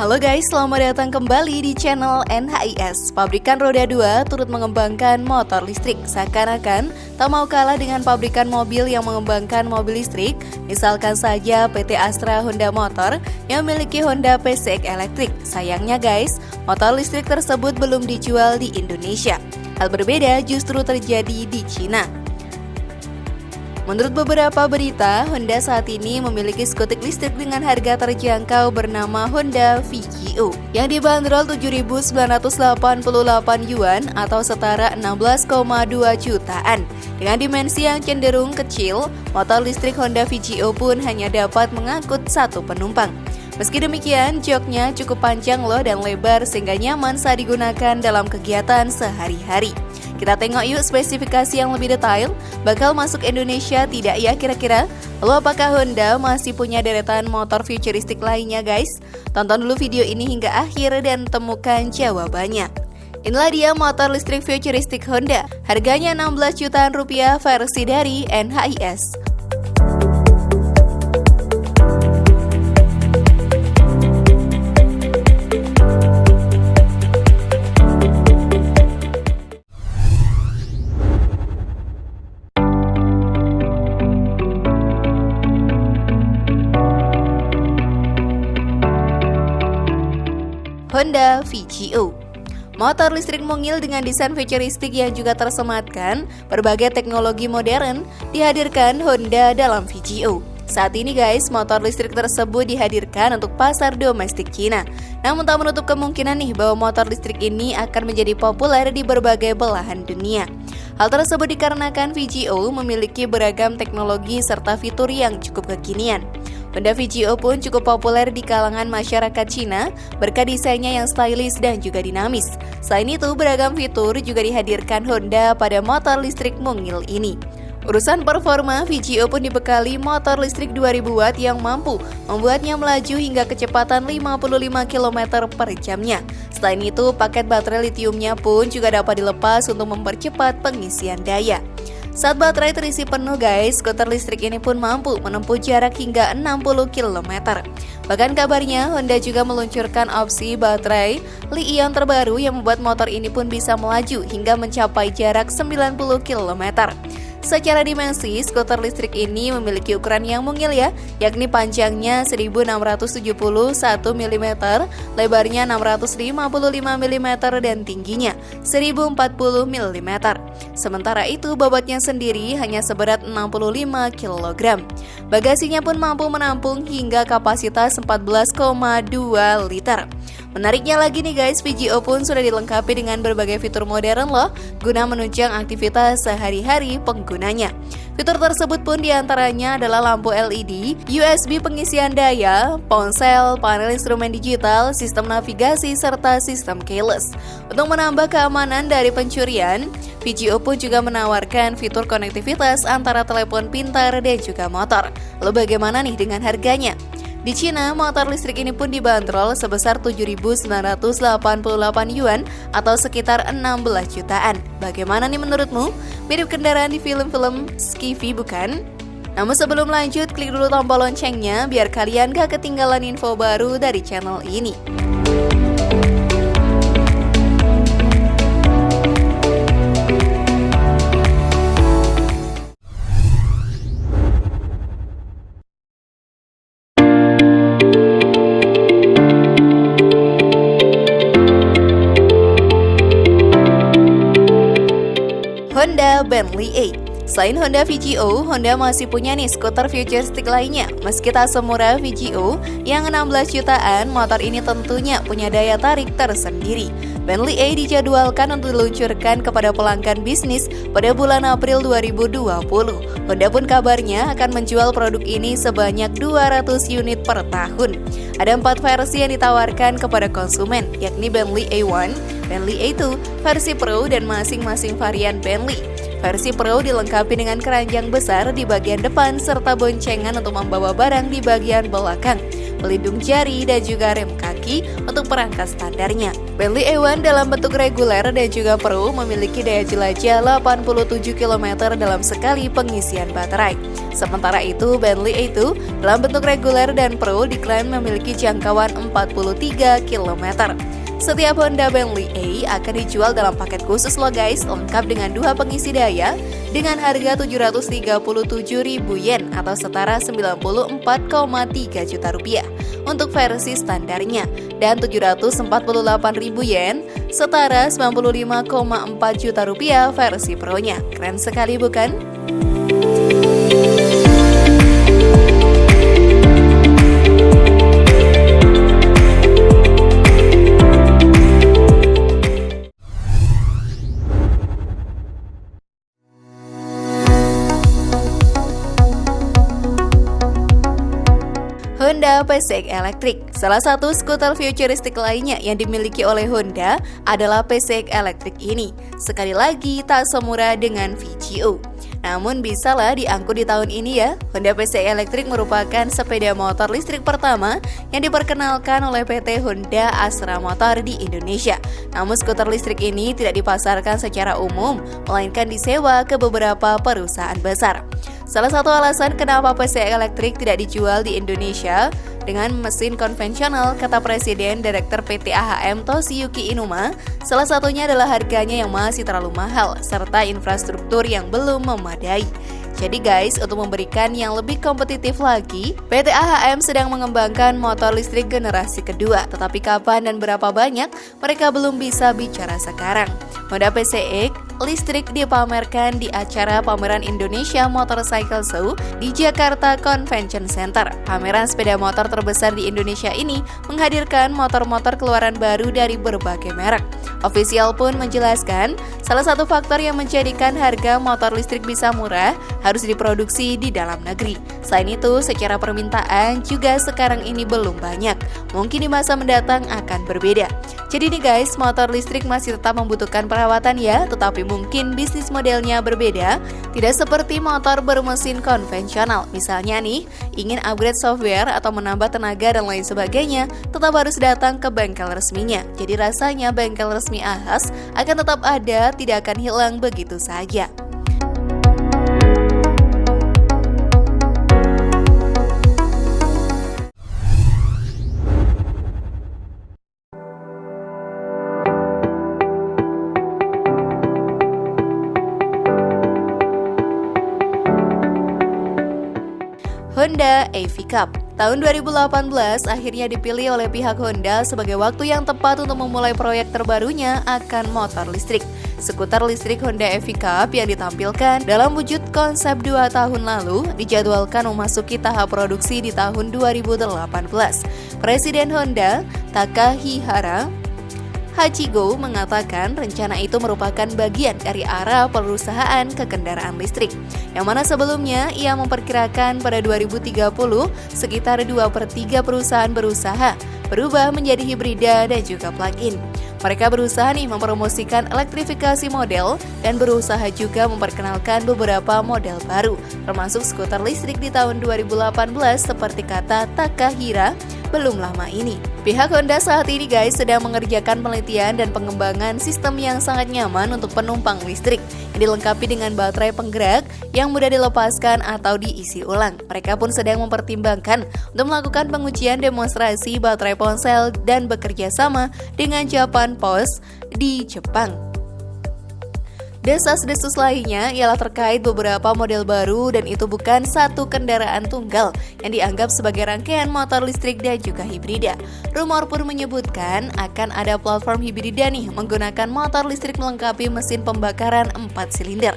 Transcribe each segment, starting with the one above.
Halo guys, selamat datang kembali di channel NHIS. Pabrikan roda 2 turut mengembangkan motor listrik. Seakan-akan tak mau kalah dengan pabrikan mobil yang mengembangkan mobil listrik. Misalkan saja PT Astra Honda Motor yang memiliki Honda PCX elektrik. Sayangnya guys, motor listrik tersebut belum dijual di Indonesia. Hal berbeda justru terjadi di Cina. Menurut beberapa berita, Honda saat ini memiliki skutik listrik dengan harga terjangkau bernama Honda VGO yang dibanderol 7.988 yuan atau setara 16,2 jutaan. Dengan dimensi yang cenderung kecil, motor listrik Honda VGO pun hanya dapat mengangkut satu penumpang. Meski demikian, joknya cukup panjang loh dan lebar sehingga nyaman saat digunakan dalam kegiatan sehari-hari. Kita tengok yuk spesifikasi yang lebih detail. Bakal masuk Indonesia tidak ya kira-kira? Lalu apakah Honda masih punya deretan motor futuristik lainnya guys? Tonton dulu video ini hingga akhir dan temukan jawabannya. Inilah dia motor listrik futuristik Honda. Harganya 16 jutaan rupiah versi dari NHIS. Honda VGO. Motor listrik mungil dengan desain futuristik yang juga tersematkan berbagai teknologi modern dihadirkan Honda dalam VGO. Saat ini guys, motor listrik tersebut dihadirkan untuk pasar domestik Cina. Namun tak menutup kemungkinan nih bahwa motor listrik ini akan menjadi populer di berbagai belahan dunia. Hal tersebut dikarenakan VGO memiliki beragam teknologi serta fitur yang cukup kekinian. Honda VGO pun cukup populer di kalangan masyarakat Cina berkat desainnya yang stylish dan juga dinamis. Selain itu, beragam fitur juga dihadirkan Honda pada motor listrik mungil ini. Urusan performa, VGO pun dibekali motor listrik 2000 watt yang mampu membuatnya melaju hingga kecepatan 55 km per jamnya. Selain itu, paket baterai litiumnya pun juga dapat dilepas untuk mempercepat pengisian daya. Saat baterai terisi penuh guys, skuter listrik ini pun mampu menempuh jarak hingga 60 km. Bahkan kabarnya Honda juga meluncurkan opsi baterai Li-ion terbaru yang membuat motor ini pun bisa melaju hingga mencapai jarak 90 km. Secara dimensi, skuter listrik ini memiliki ukuran yang mungil ya, yakni panjangnya 1671 mm, lebarnya 655 mm dan tingginya 1040 mm. Sementara itu bobotnya sendiri hanya seberat 65 kg. Bagasinya pun mampu menampung hingga kapasitas 14,2 liter. Menariknya lagi nih guys, VGO pun sudah dilengkapi dengan berbagai fitur modern loh guna menunjang aktivitas sehari-hari penggunanya. Fitur tersebut pun diantaranya adalah lampu LED, USB pengisian daya, ponsel, panel instrumen digital, sistem navigasi, serta sistem keyless. Untuk menambah keamanan dari pencurian, VGO pun juga menawarkan fitur konektivitas antara telepon pintar dan juga motor. Lalu bagaimana nih dengan harganya? Di Cina, motor listrik ini pun dibanderol sebesar 7.988 yuan atau sekitar 16 jutaan. Bagaimana nih menurutmu? Mirip kendaraan di film-film skifi bukan? Namun sebelum lanjut, klik dulu tombol loncengnya biar kalian gak ketinggalan info baru dari channel ini. Honda Bentley A. Selain Honda VGO, Honda masih punya nih skuter futuristik lainnya. Meski tak semurah VGO yang 16 jutaan, motor ini tentunya punya daya tarik tersendiri. Bentley A dijadwalkan untuk diluncurkan kepada pelanggan bisnis pada bulan April 2020. Honda pun kabarnya akan menjual produk ini sebanyak 200 unit per tahun. Ada 4 versi yang ditawarkan kepada konsumen, yakni Bentley A1, Bentley A2, versi Pro, dan masing-masing varian Bentley. Versi Pro dilengkapi dengan keranjang besar di bagian depan serta boncengan untuk membawa barang di bagian belakang, pelindung jari, dan juga rem kaki. memiliki untuk perangkat standarnya. Bentley E1 dalam bentuk reguler dan juga Pro memiliki daya jelajah 87 km dalam sekali pengisian baterai. Sementara itu, Bentley E2 dalam bentuk reguler dan Pro diklaim memiliki jangkauan 43 km. Setiap Honda Bentley A akan dijual dalam paket khusus loh guys, lengkap dengan 2 pengisi daya dengan harga 737.000 yen atau setara 94,3 juta rupiah untuk versi standarnya dan 748.000 yen setara 95,4 juta rupiah versi Pro-nya. Keren sekali bukan? Honda PCX Electric. Salah satu skuter futuristik lainnya yang dimiliki oleh Honda adalah PCX Electric ini. Sekali lagi tak semurah dengan VGO. Namun bisalah diangkut di tahun ini ya. Honda PCX Electric merupakan sepeda motor listrik pertama yang diperkenalkan oleh PT Honda Astra Motor di Indonesia. Namun skuter listrik ini tidak dipasarkan secara umum, melainkan disewa ke beberapa perusahaan besar. Salah satu alasan kenapa PCX Electric tidak dijual di Indonesia dengan mesin konvensional, kata Presiden Direktur PT AHM Toshiyuki Inuma, salah satunya adalah harganya yang masih terlalu mahal serta infrastruktur yang belum memadai. Jadi guys, untuk memberikan yang lebih kompetitif lagi, PT AHM sedang mengembangkan motor listrik generasi kedua. Tetapi kapan dan berapa banyak, mereka belum bisa bicara sekarang. Honda PCX listrik dipamerkan di acara pameran Indonesia Motorcycle Show di Jakarta Convention Center. Pameran sepeda motor terbesar di Indonesia ini menghadirkan motor-motor keluaran baru dari berbagai merek. Official pun menjelaskan, salah satu faktor yang menjadikan harga motor listrik bisa murah harus diproduksi di dalam negeri. Selain itu, secara permintaan juga sekarang ini belum banyak. Mungkin di masa mendatang akan berbeda. Jadi nih guys, motor listrik masih tetap membutuhkan perawatan ya, tetapi mungkin bisnis modelnya berbeda. Tidak seperti motor bermesin konvensional. Misalnya nih, ingin upgrade software atau menambah tenaga dan lain sebagainya, tetap harus datang ke bengkel resminya. Jadi rasanya bengkel resmi AHAS akan tetap ada, tidak akan hilang begitu saja. Honda EV Cup. Tahun 2018 akhirnya dipilih oleh pihak Honda sebagai waktu yang tepat untuk memulai proyek terbarunya akan motor listrik. Skuter listrik Honda EV Cup yang ditampilkan dalam wujud konsep 2 tahun lalu dijadwalkan memasuki tahap produksi di tahun 2018. Presiden Honda, Takahihara Hachigo mengatakan rencana itu merupakan bagian dari arah perusahaan ke kendaraan listrik, yang mana sebelumnya ia memperkirakan pada 2030 sekitar 2/3 perusahaan berusaha berubah menjadi hibrida dan juga plug-in. Mereka berusaha mempromosikan elektrifikasi model dan berusaha juga memperkenalkan beberapa model baru, termasuk skuter listrik di tahun 2018 seperti kata Takahira belum lama ini. Pihak Honda saat ini guys sedang mengerjakan penelitian dan pengembangan sistem yang sangat nyaman untuk penumpang listrik yang dilengkapi dengan baterai penggerak yang mudah dilepaskan atau diisi ulang. Mereka pun sedang mempertimbangkan untuk melakukan pengujian demonstrasi baterai ponsel dan bekerja sama dengan Japan Post di Jepang. Desas-desus lainnya ialah terkait beberapa model baru dan itu bukan satu kendaraan tunggal yang dianggap sebagai rangkaian motor listrik dan juga hibrida. Rumor pun menyebutkan akan ada platform hibrida menggunakan motor listrik melengkapi mesin pembakaran 4 silinder.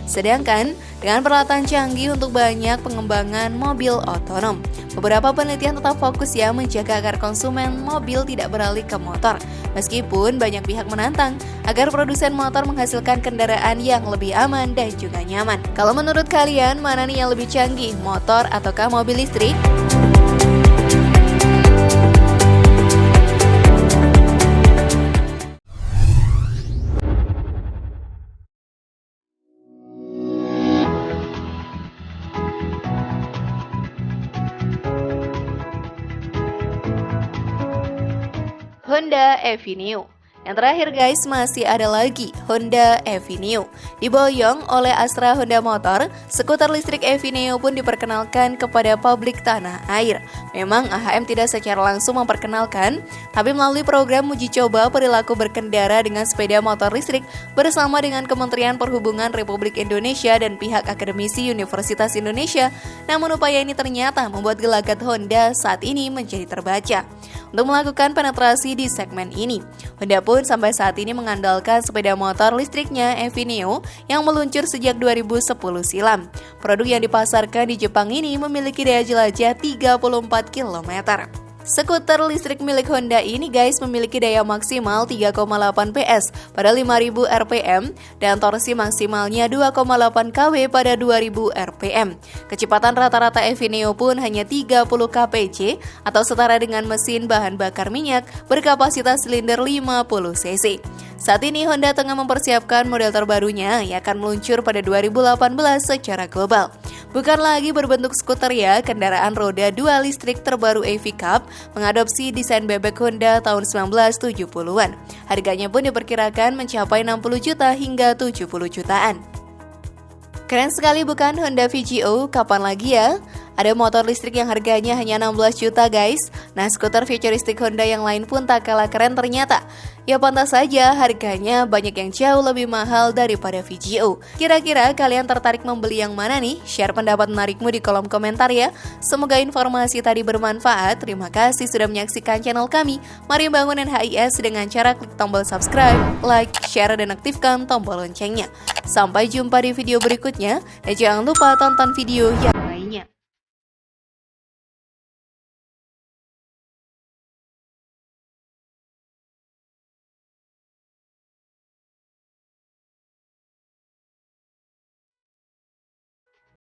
Sedangkan dengan peralatan canggih untuk banyak pengembangan mobil otonom. Beberapa penelitian tetap fokus menjaga agar konsumen mobil tidak beralih ke motor. Meskipun banyak pihak menantang agar produsen motor menghasilkan kendaraan yang lebih aman dan juga nyaman. Kalau menurut kalian, mana nih yang lebih canggih, motor ataukah mobil listrik? Honda Avenue. Yang terakhir guys, masih ada lagi Honda Avenue. Diboyong oleh Astra Honda Motor, skuter listrik Avenue pun diperkenalkan kepada publik tanah air. Memang AHM tidak secara langsung memperkenalkan, tapi melalui program uji coba perilaku berkendara dengan sepeda motor listrik bersama dengan Kementerian Perhubungan Republik Indonesia dan pihak akademisi Universitas Indonesia. Namun upaya ini ternyata membuat gelagat Honda saat ini menjadi terbaca. Untuk melakukan penetrasi di segmen ini, Honda pun sampai saat ini mengandalkan sepeda motor listriknya Avenue yang meluncur sejak 2010 silam. Produk yang dipasarkan di Jepang ini memiliki daya jelajah 34 km. Skuter listrik milik Honda ini guys memiliki daya maksimal 3,8 PS pada 5000 rpm dan torsi maksimalnya 2,8 kW pada 2000 rpm. Kecepatan rata-rata Avenue pun hanya 30 kpj atau setara dengan mesin bahan bakar minyak berkapasitas silinder 50 cc. Saat ini Honda tengah mempersiapkan model terbarunya yang akan meluncur pada 2018 secara global. Bukan lagi berbentuk skuter ya, kendaraan roda 2 listrik terbaru EV Cup mengadopsi desain bebek Honda tahun 1970-an. Harganya pun diperkirakan mencapai 60 juta hingga 70 jutaan. Keren sekali bukan Honda VGO? Kapan lagi ya? Ada motor listrik yang harganya hanya 16 juta guys. Nah, skuter futuristik Honda yang lain pun tak kalah keren ternyata. Ya pantas saja harganya banyak yang jauh lebih mahal daripada VGO. Kira-kira kalian tertarik membeli yang mana nih? Share pendapat menarikmu di kolom komentar ya. Semoga informasi tadi bermanfaat. Terima kasih sudah menyaksikan channel kami. Mari bangun NHIS dengan cara klik tombol subscribe, like, share, dan aktifkan tombol loncengnya. Sampai jumpa di video berikutnya. Dan jangan lupa tonton video yang